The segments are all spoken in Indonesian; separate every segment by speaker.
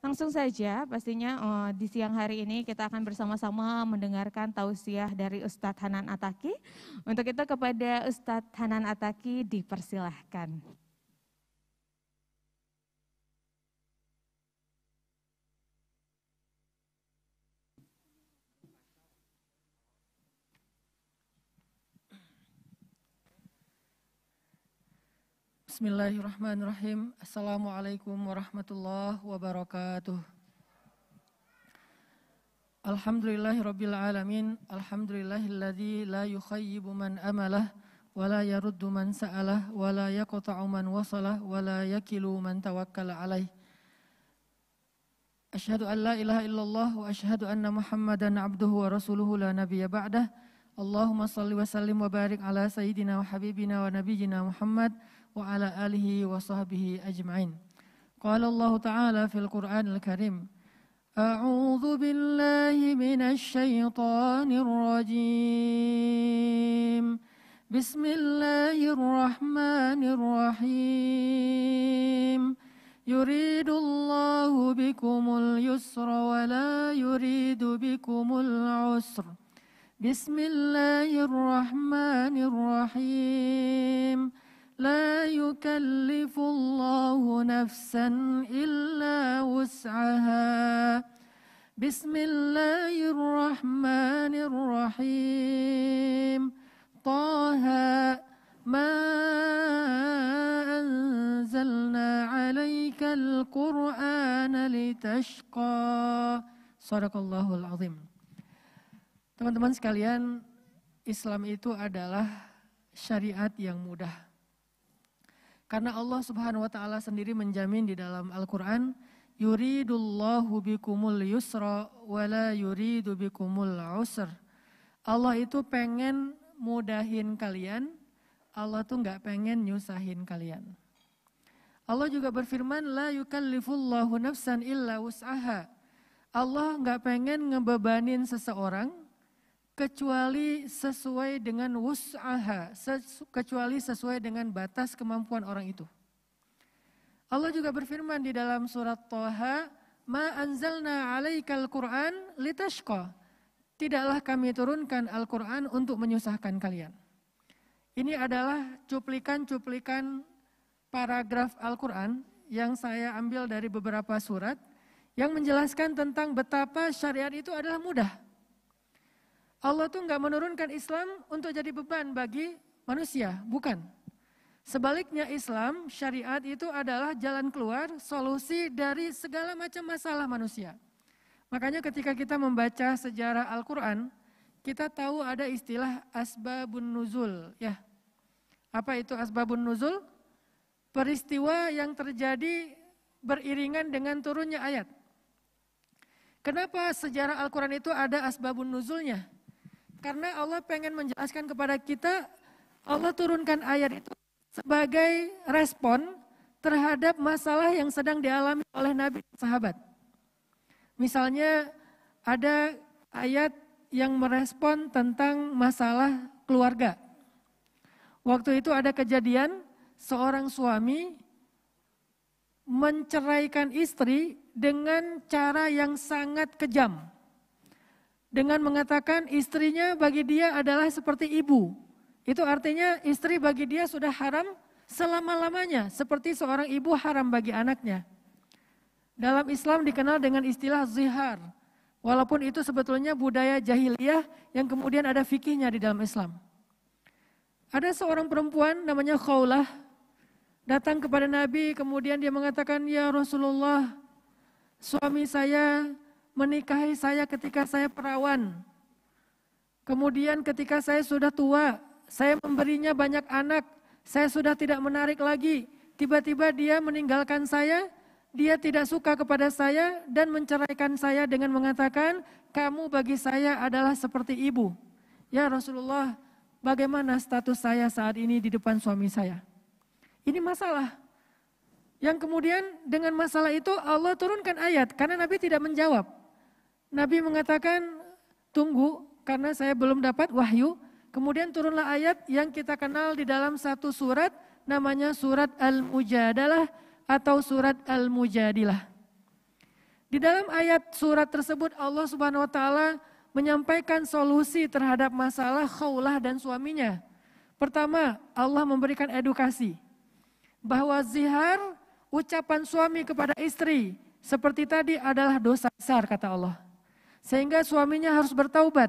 Speaker 1: Langsung saja pastinya di siang hari ini kita akan bersama-sama mendengarkan tausiah dari Ustadz Hanan Attaqi. Untuk itu kepada Ustadz Hanan Attaqi dipersilahkan.
Speaker 2: Bismillahirrahmanirrahim. Assalamualaikum warahmatullahi wabarakatuh. Alhamdulillahirabbil alamin. Alhamdulillahilladzi la yukhayyibu man amalah wa la yaruddu man sa'alah wa la yaqta'u man wasalah wa la yakilu man tawakkala alaih. Asyhadu an la ilaha illallah wa asyhadu anna Muhammadan abduhu wa rasuluhu la nabiyya ba'dah. Allahumma salli wa sallim wa barik ala sayyidina wa habibina wa nabiyyina Muhammad wa ala alihi wa sahbihi ajma'in. Qala Allah Ta'ala fil Qur'anil Karim. A'udzu billahi minasy syaithanir rajim. Bismillahirrahmanirrahim. Yuridullahu bikumul yusra wa la yuridu bikumul usra. Bismillahirrahmanirrahim. لا يكلف الله نفسا إلا وسعها بسم الله الرحمن الرحيم طه ما أنزلنا عليك القرآن لتشقى صدق الله العظيم. Teman-teman sekalian, Islam itu adalah syariat yang mudah. Karena Allah Subhanahu wa taala sendiri menjamin di dalam Al-Qur'an, yuridullahu bikumul yusra wa la yuridu bikumul usra. Allah itu pengen mudahin kalian, Allah tuh enggak pengen nyusahin kalian. Allah juga berfirman, la yukallifullahu nafsan illa wus'aha. Allah enggak pengen ngebebanin seseorang kecuali sesuai dengan wus'aha, kecuali sesuai dengan batas kemampuan orang itu. Allah juga berfirman di dalam surat Thaha, ma anzalna 'alaikal Qur'an litashqa. Tidaklah kami turunkan Al-Qur'an untuk menyusahkan kalian. Ini adalah cuplikan-cuplikan paragraf Al-Qur'an yang saya ambil dari beberapa surat yang menjelaskan tentang betapa syariat itu adalah mudah. Allah tuh nggak menurunkan Islam untuk jadi beban bagi manusia, bukan. Sebaliknya Islam, syariat itu adalah jalan keluar, solusi dari segala macam masalah manusia. Makanya ketika kita membaca sejarah Al-Quran, kita tahu ada istilah asbabun nuzul. Ya, apa itu asbabun nuzul? Peristiwa yang terjadi beriringan dengan turunnya ayat. Kenapa sejarah Al-Quran itu ada asbabun nuzulnya? Karena Allah pengen menjelaskan kepada kita, Allah turunkan ayat itu sebagai respon terhadap masalah yang sedang dialami oleh Nabi dan sahabat. Misalnya ada ayat yang merespon tentang masalah keluarga. Waktu itu ada kejadian seorang suami menceraikan istri dengan cara yang sangat kejam. Dengan mengatakan istrinya bagi dia adalah seperti ibu. Itu artinya istri bagi dia sudah haram selama-lamanya. Seperti seorang ibu haram bagi anaknya. Dalam Islam dikenal dengan istilah zihar. Walaupun itu sebetulnya budaya jahiliyah yang kemudian ada fikihnya di dalam Islam. Ada seorang perempuan namanya Khawlah. Datang kepada Nabi kemudian dia mengatakan, ya Rasulullah, suami saya menikahi saya ketika saya perawan. Kemudian ketika saya sudah tua, saya memberinya banyak anak, saya sudah tidak menarik lagi. Tiba-tiba dia meninggalkan saya, dia tidak suka kepada saya dan menceraikan saya dengan mengatakan, kamu bagi saya adalah seperti ibu. Ya Rasulullah, bagaimana status saya saat ini di depan suami saya? Ini masalah. Yang kemudian dengan masalah itu Allah turunkan ayat karena Nabi tidak menjawab. Nabi mengatakan, tunggu karena saya belum dapat wahyu. Kemudian turunlah ayat yang kita kenal di dalam satu surat, namanya surat Al-Mujadalah atau surat Al-Mujadilah. Di dalam ayat surat tersebut Allah Subhanahu wa taala menyampaikan solusi terhadap masalah Khawlah dan suaminya. Pertama, Allah memberikan edukasi bahwa zihar, ucapan suami kepada istri seperti tadi adalah dosa besar kata Allah. Sehingga suaminya harus bertaubat.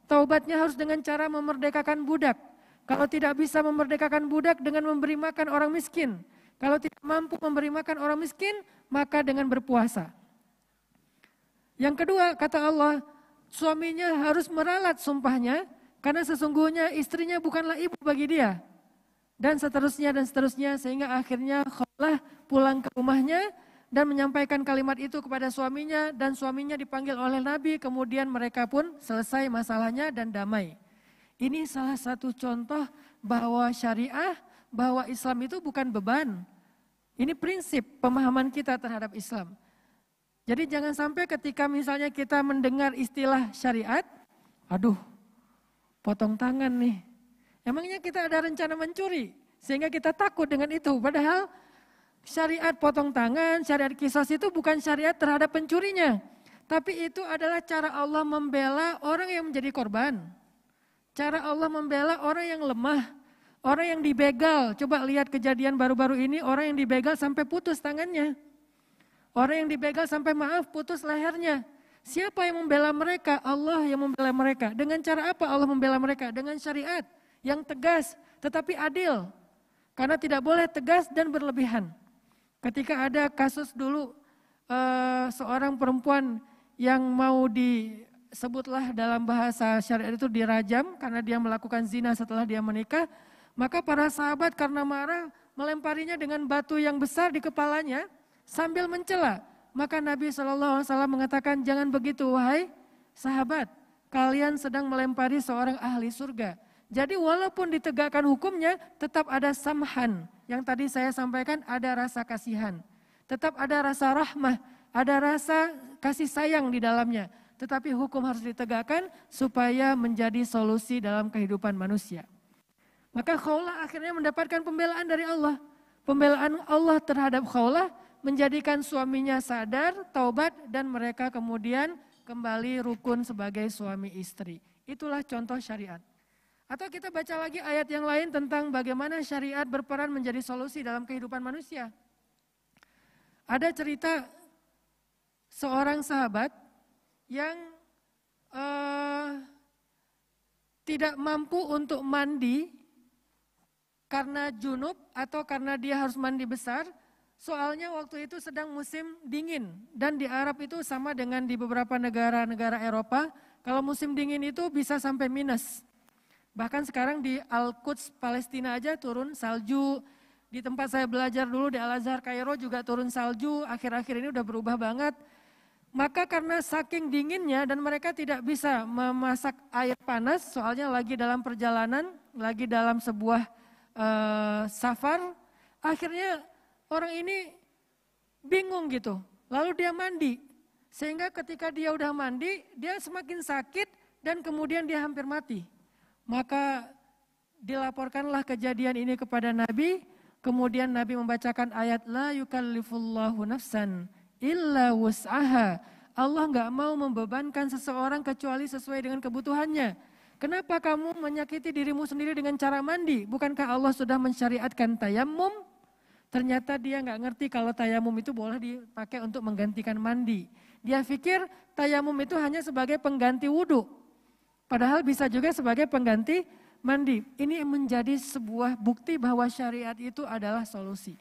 Speaker 2: Taubatnya harus dengan cara memerdekakan budak. Kalau tidak bisa memerdekakan budak dengan memberi makan orang miskin. Kalau tidak mampu memberi makan orang miskin, maka dengan berpuasa. Yang kedua, kata Allah, suaminya harus meralat sumpahnya karena sesungguhnya istrinya bukanlah ibu bagi dia. Dan seterusnya, sehingga akhirnya Khawlah pulang ke rumahnya dan menyampaikan kalimat itu kepada suaminya dan suaminya dipanggil oleh Nabi, kemudian mereka pun selesai masalahnya dan damai. Ini salah satu contoh bahwa syariah, bahwa Islam itu bukan beban. Ini prinsip pemahaman kita terhadap Islam. Jadi jangan sampai ketika misalnya kita mendengar istilah syariat, aduh potong tangan nih. Emangnya kita ada rencana mencuri sehingga kita takut dengan itu. Padahal syariat potong tangan, syariat qisas itu bukan syariat terhadap pencurinya. Tapi itu adalah cara Allah membela orang yang menjadi korban. Cara Allah membela orang yang lemah, orang yang dibegal. Coba lihat kejadian baru-baru ini, orang yang dibegal sampai putus tangannya. Orang yang dibegal sampai putus lehernya. Siapa yang membela mereka? Allah yang membela mereka. Dengan cara apa Allah membela mereka? Dengan syariat yang tegas tetapi adil. Karena tidak boleh tegas dan berlebihan. Ketika ada kasus dulu seorang perempuan yang mau disebutlah dalam bahasa syariat itu dirajam karena dia melakukan zina setelah dia menikah. Maka para sahabat karena marah melemparinya dengan batu yang besar di kepalanya. Sambil mencela, maka Nabi SAW mengatakan, jangan begitu wahai sahabat, kalian sedang melempari seorang ahli surga. Jadi walaupun ditegakkan hukumnya, tetap ada samhan. Yang tadi saya sampaikan ada rasa kasihan. Tetap ada rasa rahmah, ada rasa kasih sayang di dalamnya. Tetapi hukum harus ditegakkan supaya menjadi solusi dalam kehidupan manusia. Maka Khawlah akhirnya mendapatkan pembelaan dari Allah. Pembelaan Allah terhadap Khawlah menjadikan suaminya sadar, taubat, dan mereka kemudian kembali rukun sebagai suami istri. Itulah contoh syariat. Atau kita baca lagi ayat yang lain tentang bagaimana syariat berperan menjadi solusi dalam kehidupan manusia. Ada cerita seorang sahabat yang tidak mampu untuk mandi karena junub atau karena dia harus mandi besar. Soalnya waktu itu sedang musim dingin dan di Arab itu sama dengan di beberapa negara-negara Eropa. Kalau musim dingin itu bisa sampai minus. Bahkan sekarang di Al-Quds Palestina aja turun salju. Di tempat saya belajar dulu di Al-Azhar Kairo juga turun salju. Akhir-akhir ini udah berubah banget. Maka karena saking dinginnya dan mereka tidak bisa memasak air panas. Soalnya lagi dalam perjalanan, lagi dalam sebuah safar. Akhirnya orang ini bingung gitu, lalu dia mandi. Sehingga ketika dia udah mandi, dia semakin sakit dan kemudian dia hampir mati. Maka dilaporkanlah kejadian ini kepada Nabi, kemudian Nabi membacakan ayat La yukallifullahu nafsan illa wus'aha. Allah enggak mau membebankan seseorang kecuali sesuai dengan kebutuhannya. Kenapa kamu menyakiti dirimu sendiri dengan cara mandi? Bukankah Allah sudah mensyariatkan tayammum? Ternyata dia nggak ngerti kalau tayamum itu boleh dipakai untuk menggantikan mandi. Dia pikir tayamum itu hanya sebagai pengganti wudhu. Padahal bisa juga sebagai pengganti mandi. Ini menjadi sebuah bukti bahwa syariat itu adalah solusi.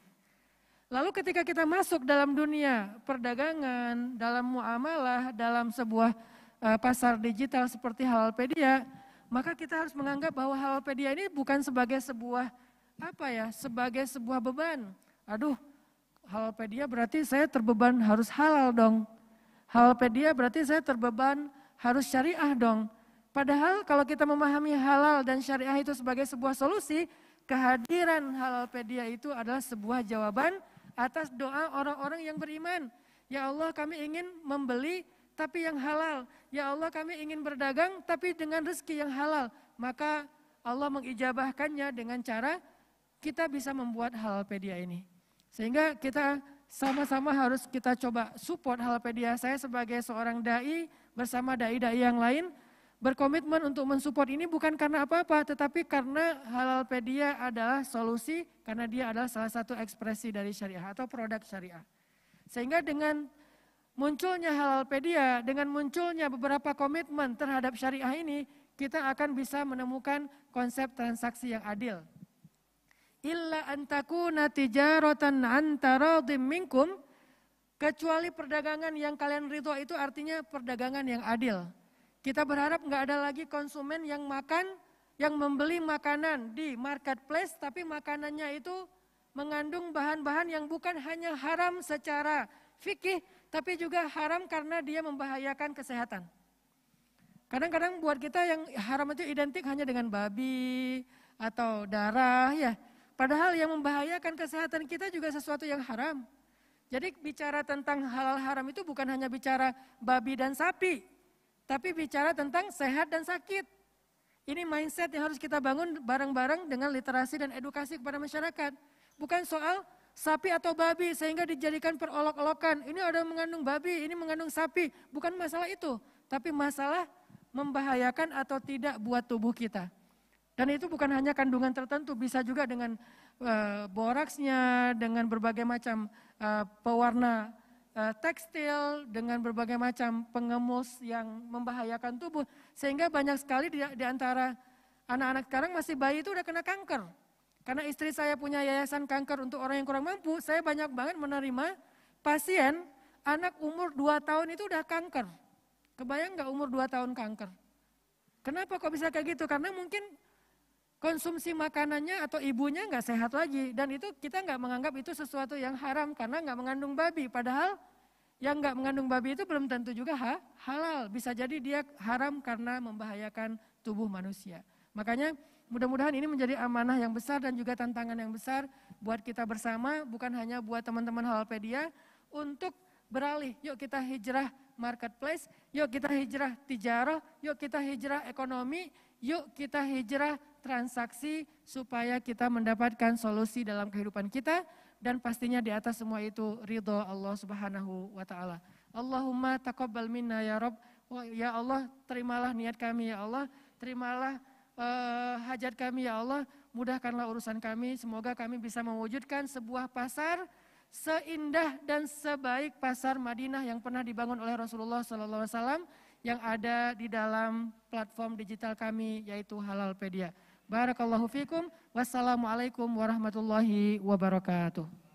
Speaker 2: Lalu ketika kita masuk dalam dunia perdagangan, dalam muamalah, dalam sebuah pasar digital seperti Halalpedia, maka kita harus menganggap bahwa Halalpedia ini bukan sebagai sebuah sebagai sebuah beban. Aduh, Halalpedia berarti saya terbeban harus halal dong. Halalpedia berarti saya terbeban harus syariah dong. Padahal kalau kita memahami halal dan syariah itu sebagai sebuah solusi, kehadiran Halalpedia itu adalah sebuah jawaban atas doa orang-orang yang beriman. Ya Allah, kami ingin membeli tapi yang halal. Ya Allah, kami ingin berdagang tapi dengan rezeki yang halal. Maka Allah mengijabahkannya dengan cara kita bisa membuat Halalpedia ini. Sehingga kita sama-sama harus kita coba support Halalpedia. Saya sebagai seorang dai bersama dai-dai yang lain berkomitmen untuk mensupport ini bukan karena apa-apa, tetapi karena Halalpedia adalah solusi, karena dia adalah salah satu ekspresi dari syariah atau produk syariah. Sehingga dengan munculnya Halalpedia, dengan munculnya beberapa komitmen terhadap syariah ini, kita akan bisa menemukan konsep transaksi yang adil. Illa antakuna tijaratan antaradim minkum, kecuali perdagangan yang kalian ridho, itu artinya perdagangan yang adil. Kita berharap nggak ada lagi konsumen yang membeli makanan di marketplace, tapi makanannya itu mengandung bahan-bahan yang bukan hanya haram secara fikih, tapi juga haram karena dia membahayakan kesehatan. Kadang-kadang buat kita yang haram itu identik hanya dengan babi atau darah ya. Padahal yang membahayakan kesehatan kita juga sesuatu yang haram. Jadi bicara tentang halal haram itu bukan hanya bicara babi dan sapi, tapi bicara tentang sehat dan sakit. Ini mindset yang harus kita bangun bareng-bareng dengan literasi dan edukasi kepada masyarakat. Bukan soal sapi atau babi sehingga dijadikan perolok-olokan. Ini ada mengandung babi, ini mengandung sapi. Bukan masalah itu, tapi masalah membahayakan atau tidak buat tubuh kita. Dan itu bukan hanya kandungan tertentu, bisa juga dengan boraksnya, dengan berbagai macam pewarna tekstil, dengan berbagai macam pengemus yang membahayakan tubuh. Sehingga banyak sekali di antara anak-anak sekarang masih bayi itu udah kena kanker. Karena istri saya punya yayasan kanker untuk orang yang kurang mampu, saya banyak banget menerima pasien anak umur 2 tahun itu udah kanker. Kebayang nggak umur 2 tahun kanker? Kenapa kok bisa kayak gitu? Karena mungkin konsumsi makanannya atau ibunya nggak sehat lagi. Dan itu kita nggak menganggap itu sesuatu yang haram karena nggak mengandung babi. Padahal yang nggak mengandung babi itu belum tentu juga halal. Bisa jadi dia haram karena membahayakan tubuh manusia. Makanya mudah-mudahan ini menjadi amanah yang besar dan juga tantangan yang besar buat kita bersama. Bukan hanya buat teman-teman Halalpedia untuk beralih. Yuk kita hijrah marketplace, yuk kita hijrah tijarah, yuk kita hijrah ekonomi, yuk kita hijrah transaksi supaya kita mendapatkan solusi dalam kehidupan kita dan pastinya di atas semua itu ridho Allah Subhanahu wa taala. Allahumma taqabbal minna ya Rabb. Ya Allah, terimalah niat kami ya Allah, terimalah hajat kami ya Allah, mudahkanlah urusan kami. Semoga kami bisa mewujudkan sebuah pasar seindah dan sebaik pasar Madinah yang pernah dibangun oleh Rasulullah SAW yang ada di dalam platform digital kami yaitu Halalpedia. Barakallahu fikum. Wassalamualaikum warahmatullahi wabarakatuh.